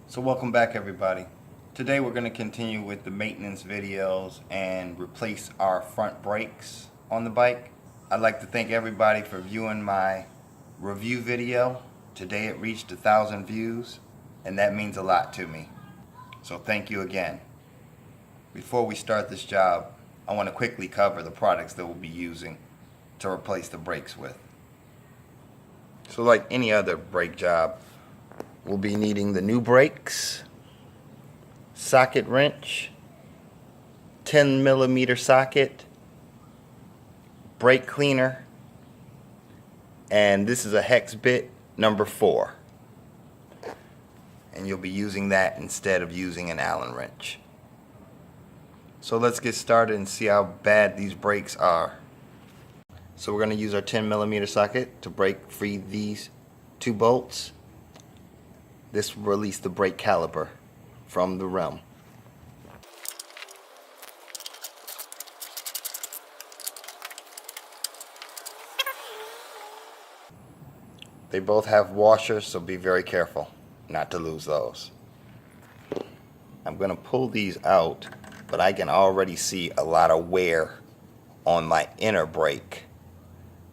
So welcome back, everybody. Today we're going to continue with the maintenance videos and replace our front brakes on the bike. I'd like to thank everybody for viewing my review video. Today it reached 1,000 views, and that means a lot to me. So thank you again. Before we start this job, I want to quickly cover the products that we'll be using to replace the brakes with. So like any other brake job, we'll be needing the new brakes, socket wrench, 10mm socket, brake cleaner, and this is a hex bit number 4. And you'll be using that instead of using an Allen wrench. So let's get started and see how bad these brakes are. So we're going to use our 10mm socket to break free these 2 bolts. This will release the brake caliper from the rim. They both have washers, so be very careful not to lose those. I'm going to pull these out, but I can already see a lot of wear on my inner brake.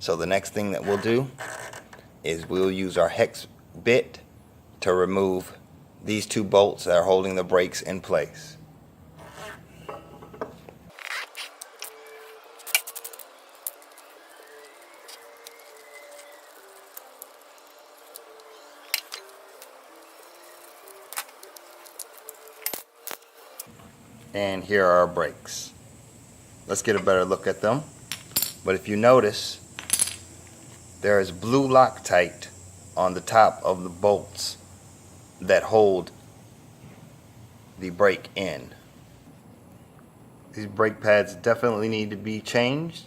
So the next thing that we'll do is we'll use our hex bit to remove these 2 bolts that are holding the brakes in place. And here are our brakes. Let's get a better look at them. But if you notice, there is blue Loctite on the top of the bolts that hold the brake in. These brake pads definitely need to be changed.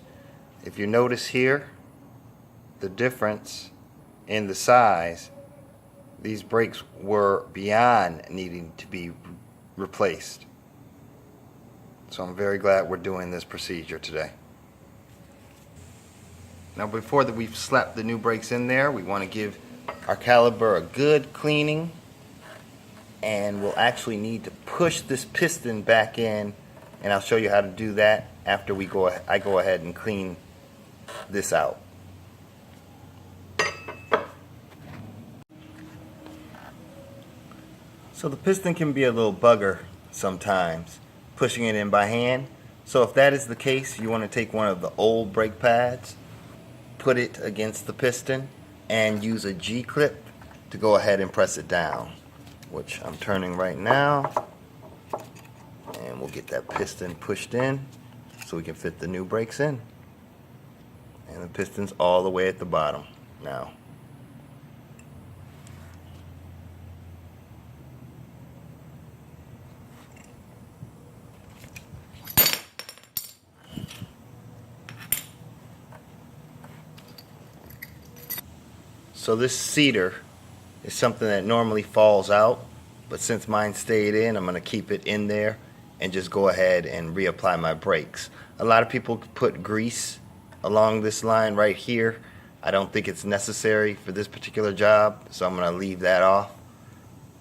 If you notice here the difference in the size, these brakes were beyond needing to be replaced. So I'm very glad we're doing this procedure today. Now before that we've slapped the new brakes in there, we want to give our caliper a good cleaning, and we'll actually need to push this piston back in, and I'll show you how to do that after I go ahead and clean this out. So the piston can be a little bugger sometimes, pushing it in by hand. So if that is the case, you want to take one of the old brake pads, put it against the piston, and use a G-clip to go ahead and press it down, which I'm turning right now. And we'll get that piston pushed in so we can fit the new brakes in. And the piston's all the way at the bottom now. So this cedar is something that normally falls out, but since mine stayed in, I'm going to keep it in there and just go ahead and reapply my brakes. A lot of people put grease along this line right here. I don't think it's necessary for this particular job, so I'm going to leave that off.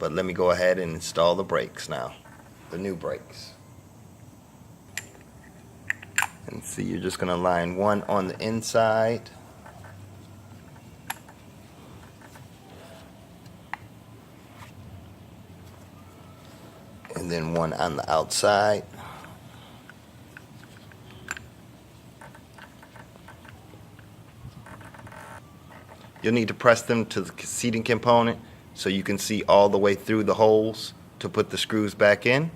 But let me go ahead and install the brakes now, the new brakes. And see, you're just going to line one on the inside. And then one on the outside. You'll need to press them to the seating component so you can see all the way through the holes to put the screws back in.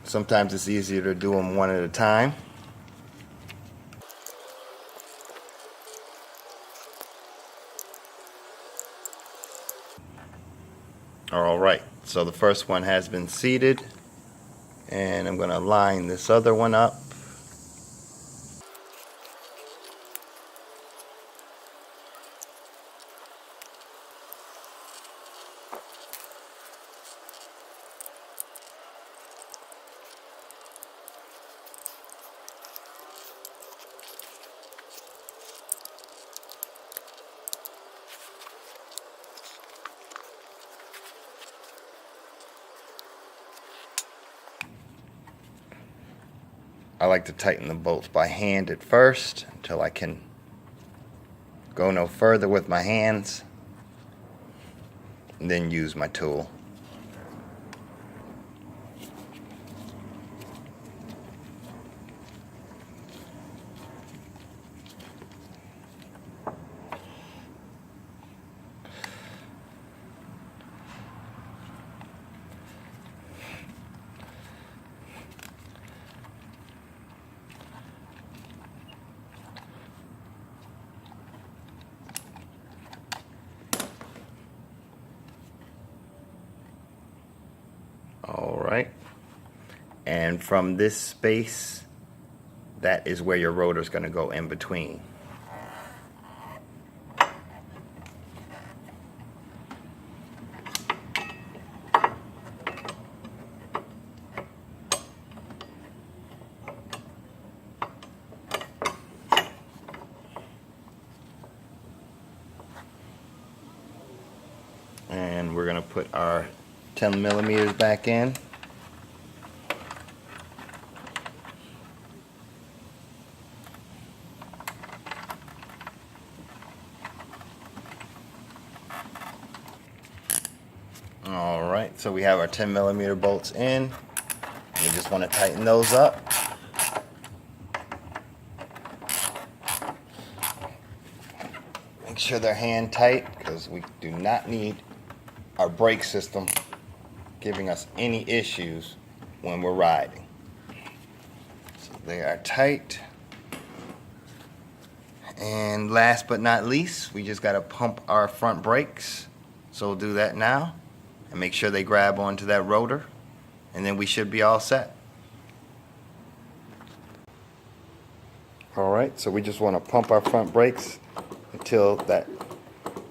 Sometimes it's easier to do them one at a time. Alright, so the first one has been seated, and I'm going to line this other one up. I like to tighten the bolts by hand at first until I can go no further with my hands, and then use my tool. Alright, and from this space, that is where your rotor is going to go in between. And we're going to put our 10 millimeters back in. Alright, so we have our 10 millimeter bolts in. We just want to tighten those up. Make sure they're hand tight, because we do not need our brake system giving us any issues when we're riding. So they are tight. And last but not least, we just got to pump our front brakes. So we'll do that now and make sure they grab onto that rotor, and then we should be all set. Alright, so we just want to pump our front brakes until that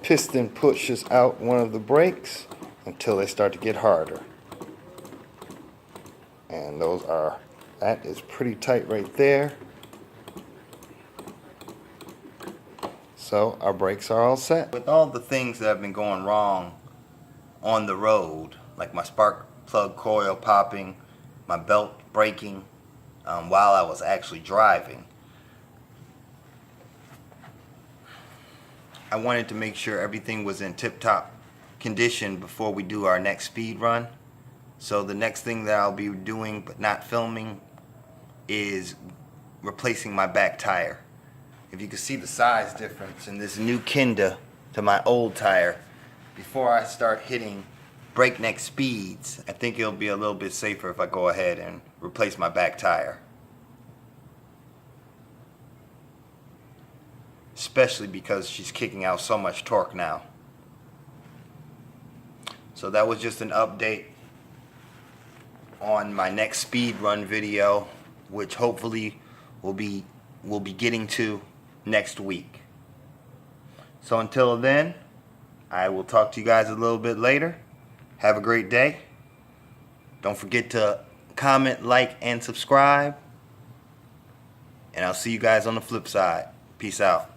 piston pushes out one of the brakes until they start to get harder. And that is pretty tight right there. So our brakes are all set. With all the things that have been going wrong on the road, like my spark plug coil popping, my belt breaking while I was actually driving, I wanted to make sure everything was in tip-top condition before we do our next speed run. So the next thing that I'll be doing but not filming is replacing my back tire. If you can see the size difference in this new Kinda to my old tire, before I start hitting breakneck speeds, I think it'll be a little bit safer if I go ahead and replace my back tire. Especially because she's kicking out so much torque now. So that was just an update on my next speed run video, which hopefully we'll be getting to next week. So until then, I will talk to you guys a little bit later. Have a great day. Don't forget to comment, like, and subscribe. And I'll see you guys on the flip side. Peace out.